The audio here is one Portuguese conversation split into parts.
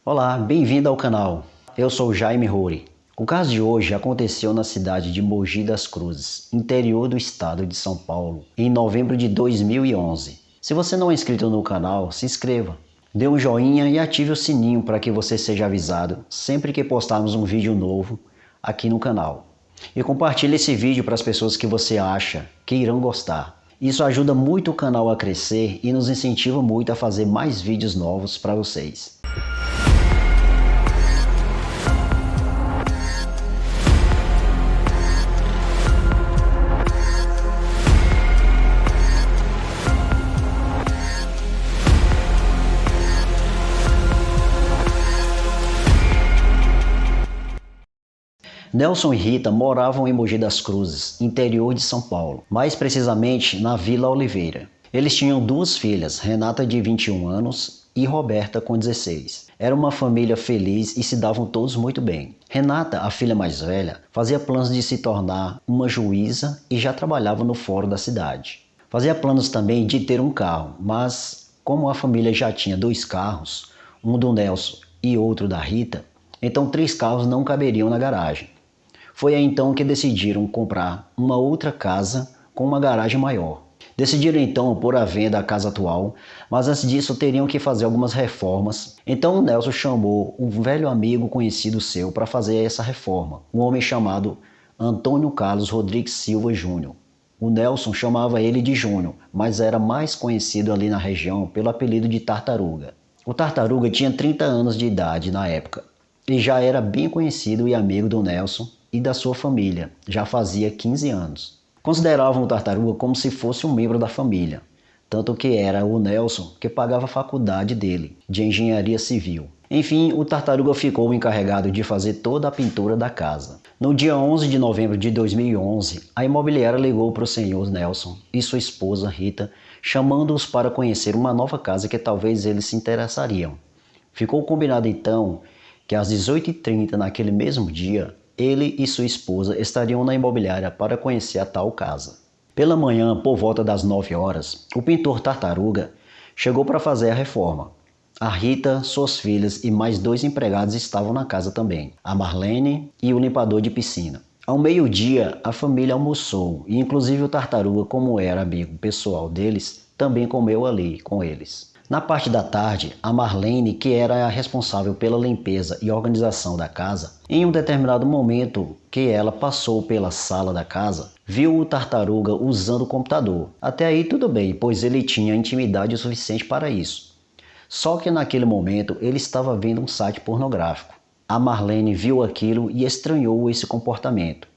Olá, bem-vindo ao canal. Eu sou Jaime Roure. O caso de hoje aconteceu na cidade de Mogi das Cruzes, interior do estado de São Paulo, em novembro de 2011. Se você não é inscrito no canal, se inscreva, dê um joinha e ative o sininho para que você seja avisado sempre que postarmos um vídeo novo aqui no canal. E compartilhe esse vídeo para as pessoas que você acha que irão gostar. Isso ajuda muito o canal a crescer e nos incentiva muito a fazer mais vídeos novos para vocês. Nelson e Rita moravam em Mogi das Cruzes, interior de São Paulo, mais precisamente na Vila Oliveira. Eles tinham duas filhas, Renata de 21 anos e Roberta com 16. Era uma família feliz e se davam todos muito bem. Renata, a filha mais velha, fazia planos de se tornar uma juíza e já trabalhava no fórum da cidade. Fazia planos também de ter um carro, mas como a família já tinha dois carros, um do Nelson e outro da Rita, então 3 carros não caberiam na garagem. Foi aí então que decidiram comprar uma outra casa com uma garagem maior. Decidiram então pôr à venda a casa atual, mas antes disso teriam que fazer algumas reformas. Então o Nelson chamou um velho amigo conhecido seu para fazer essa reforma, um homem chamado Antônio Carlos Rodrigues Silva Júnior. O Nelson chamava ele de Júnior, mas era mais conhecido ali na região pelo apelido de Tartaruga. O Tartaruga tinha 30 anos de idade na época e já era bem conhecido e amigo do Nelson e da sua família, já fazia 15 anos. Consideravam o Tartaruga como se fosse um membro da família, tanto que era o Nelson que pagava a faculdade dele, de engenharia civil. Enfim, o Tartaruga ficou encarregado de fazer toda a pintura da casa. No dia 11 de novembro de 2011, a imobiliária ligou para o senhor Nelson e sua esposa Rita, chamando-os para conhecer uma nova casa que talvez eles se interessariam. Ficou combinado então que às 18h30 naquele mesmo dia, ele e sua esposa estariam na imobiliária para conhecer a tal casa. Pela manhã, por volta das 9 horas, o pintor Tartaruga chegou para fazer a reforma. A Rita, suas filhas e mais 2 empregados estavam na casa também, a Marlene e o limpador de piscina. Ao meio-dia, a família almoçou e inclusive o Tartaruga, como era amigo pessoal deles, também comeu ali com eles. Na parte da tarde, a Marlene, que era a responsável pela limpeza e organização da casa, em um determinado momento que ela passou pela sala da casa, viu o Tartaruga usando o computador. Até aí tudo bem, pois ele tinha intimidade o suficiente para isso. Só que naquele momento ele estava vendo um site pornográfico. A Marlene viu aquilo e estranhou esse comportamento.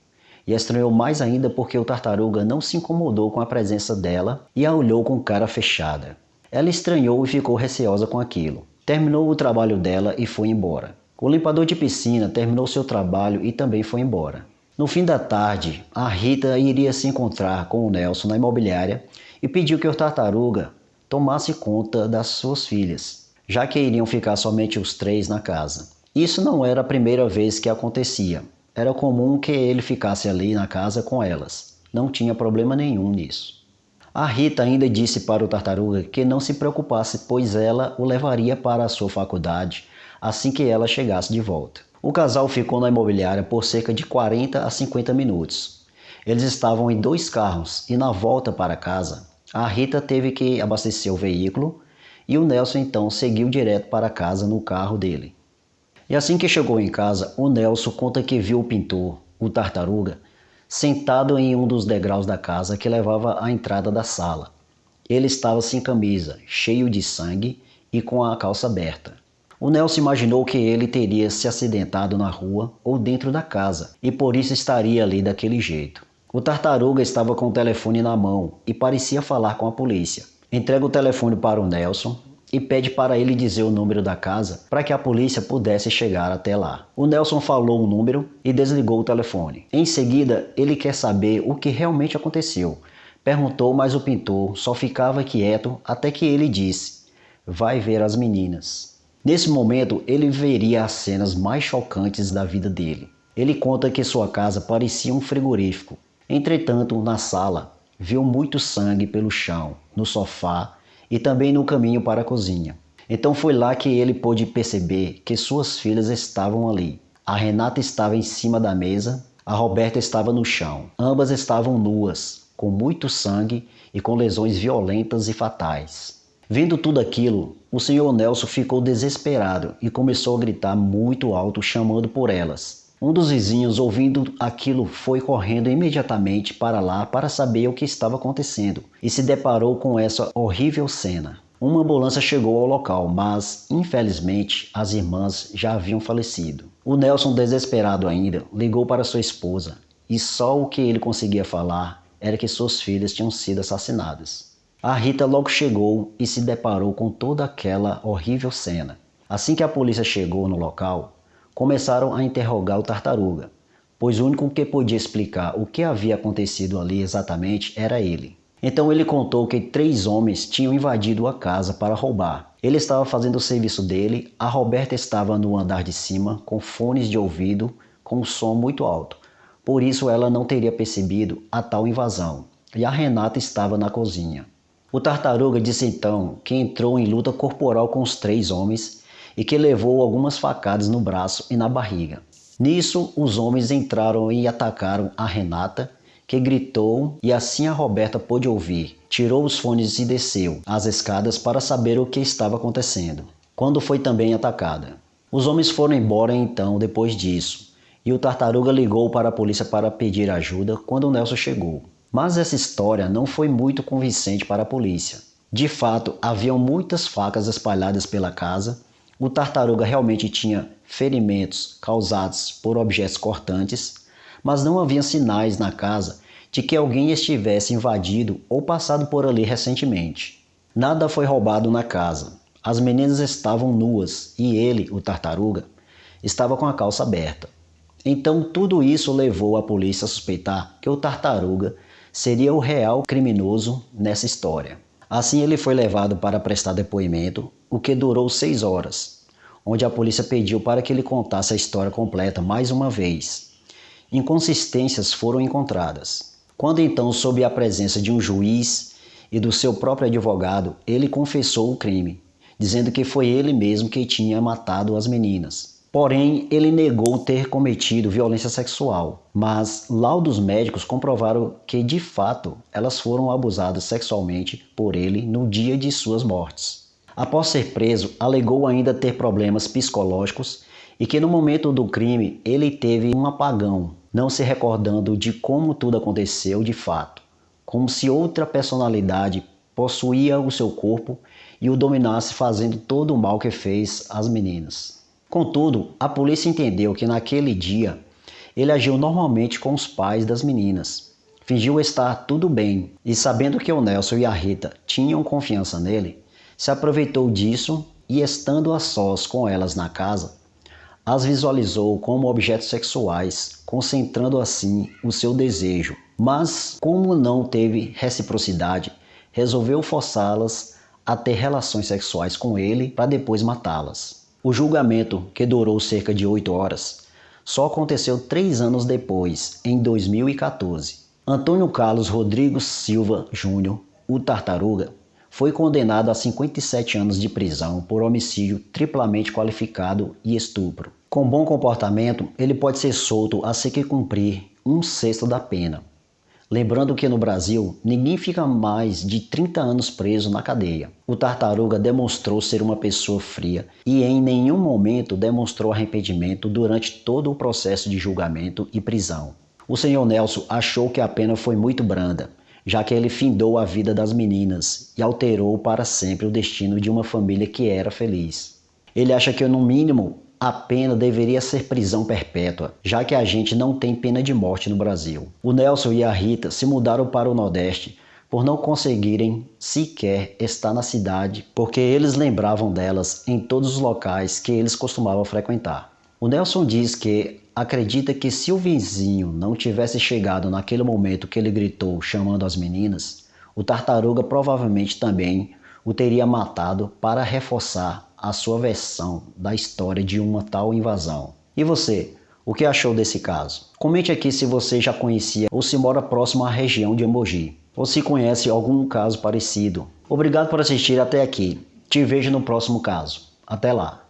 E estranhou mais ainda porque o Tartaruga não se incomodou com a presença dela e a olhou com cara fechada. Ela estranhou e ficou receosa com aquilo. Terminou o trabalho dela e foi embora. O limpador de piscina terminou seu trabalho e também foi embora. No fim da tarde, a Rita iria se encontrar com o Nelson na imobiliária e pediu que o Tartaruga tomasse conta das suas filhas, já que iriam ficar somente os 3 na casa. Isso não era a primeira vez que acontecia. Era comum que ele ficasse ali na casa com elas. Não tinha problema nenhum nisso. A Rita ainda disse para o Tartaruga que não se preocupasse, pois ela o levaria para a sua faculdade assim que ela chegasse de volta. O casal ficou na imobiliária por cerca de 40 a 50 minutos. Eles estavam em 2 carros e na volta para casa, a Rita teve que abastecer o veículo e o Nelson então seguiu direto para casa no carro dele. E assim que chegou em casa, o Nelson conta que viu o pintor, o Tartaruga, sentado em um dos degraus da casa que levava à entrada da sala. Ele estava sem camisa, cheio de sangue e com a calça aberta. O Nelson imaginou que ele teria se acidentado na rua ou dentro da casa e por isso estaria ali daquele jeito. O Tartaruga estava com o telefone na mão e parecia falar com a polícia. Entrega o telefone para o Nelson e pede para ele dizer o número da casa para que a polícia pudesse chegar até lá. O Nelson falou o número e desligou o telefone. Em seguida, ele quer saber o que realmente aconteceu. Perguntou, mas o pintor só ficava quieto até que ele disse: "Vai ver as meninas." Nesse momento, ele veria as cenas mais chocantes da vida dele. Ele conta que sua casa parecia um frigorífico. Entretanto, na sala, viu muito sangue pelo chão, no sofá e também no caminho para a cozinha. Então foi lá que ele pôde perceber que suas filhas estavam ali. A Renata estava em cima da mesa, a Roberta estava no chão. Ambas estavam nuas, com muito sangue e com lesões violentas e fatais. Vendo tudo aquilo, o Sr. Nelson ficou desesperado e começou a gritar muito alto, chamando por elas. Um dos vizinhos, ouvindo aquilo, foi correndo imediatamente para lá para saber o que estava acontecendo e se deparou com essa horrível cena. Uma ambulância chegou ao local, mas, infelizmente, as irmãs já haviam falecido. O Nelson, desesperado ainda, ligou para sua esposa e só o que ele conseguia falar era que suas filhas tinham sido assassinadas. A Rita logo chegou e se deparou com toda aquela horrível cena. Assim que a polícia chegou no local, começaram a interrogar o Tartaruga, pois o único que podia explicar o que havia acontecido ali exatamente era ele. Então ele contou que 3 homens tinham invadido a casa para roubar. Ele estava fazendo o serviço dele, a Roberta estava no andar de cima com fones de ouvido com um som muito alto. Por isso ela não teria percebido a tal invasão. E a Renata estava na cozinha. O Tartaruga disse então que entrou em luta corporal com os 3 homens e que levou algumas facadas no braço e na barriga. Nisso, os homens entraram e atacaram a Renata, que gritou, e assim a Roberta pôde ouvir. Tirou os fones e desceu as escadas para saber o que estava acontecendo, quando foi também atacada. Os homens foram embora então depois disso, e o Tartaruga ligou para a polícia para pedir ajuda quando o Nelson chegou. Mas essa história não foi muito convincente para a polícia. De fato, haviam muitas facas espalhadas pela casa. O Tartaruga realmente tinha ferimentos causados por objetos cortantes, mas não havia sinais na casa de que alguém estivesse invadido ou passado por ali recentemente. Nada foi roubado na casa. As meninas estavam nuas e ele, o Tartaruga, estava com a calça aberta. Então tudo isso levou a polícia a suspeitar que o Tartaruga seria o real criminoso nessa história. Assim ele foi levado para prestar depoimento, o que durou 6 horas, onde a polícia pediu para que ele contasse a história completa mais uma vez. Inconsistências foram encontradas. Quando então, sob a presença de um juiz e do seu próprio advogado, ele confessou o crime, dizendo que foi ele mesmo que tinha matado as meninas. Porém, ele negou ter cometido violência sexual, mas laudos médicos comprovaram que, de fato, elas foram abusadas sexualmente por ele no dia de suas mortes. Após ser preso, alegou ainda ter problemas psicológicos e que no momento do crime ele teve um apagão, não se recordando de como tudo aconteceu de fato, como se outra personalidade possuía o seu corpo e o dominasse, fazendo todo o mal que fez às meninas. Contudo, a polícia entendeu que naquele dia ele agiu normalmente com os pais das meninas. Fingiu estar tudo bem e, sabendo que o Nelson e a Rita tinham confiança nele, se aproveitou disso e, estando a sós com elas na casa, as visualizou como objetos sexuais, concentrando assim o seu desejo. Mas, como não teve reciprocidade, resolveu forçá-las a ter relações sexuais com ele para depois matá-las. O julgamento, que durou cerca de 8 horas, só aconteceu 3 anos depois, em 2014. Antônio Carlos Rodrigues Silva Júnior, o Tartaruga, foi condenado a 57 anos de prisão por homicídio triplamente qualificado e estupro. Com bom comportamento, ele pode ser solto assim que cumprir 1/6 da pena. Lembrando que no Brasil, ninguém fica mais de 30 anos preso na cadeia. O Tartaruga demonstrou ser uma pessoa fria e em nenhum momento demonstrou arrependimento durante todo o processo de julgamento e prisão. O Sr. Nelson achou que a pena foi muito branda, já que ele findou a vida das meninas e alterou para sempre o destino de uma família que era feliz. Ele acha que, no mínimo, a pena deveria ser prisão perpétua, já que a gente não tem pena de morte no Brasil. O Nelson e a Rita se mudaram para o Nordeste por não conseguirem sequer estar na cidade, porque eles lembravam delas em todos os locais que eles costumavam frequentar. O Nelson diz que acredita que se o vizinho não tivesse chegado naquele momento que ele gritou chamando as meninas, o Tartaruga provavelmente também o teria matado para reforçar a sua versão da história de uma tal invasão. E você, o que achou desse caso? Comente aqui se você já conhecia ou se mora próximo à região de Mogi, ou se conhece algum caso parecido. Obrigado por assistir até aqui. Te vejo no próximo caso. Até lá!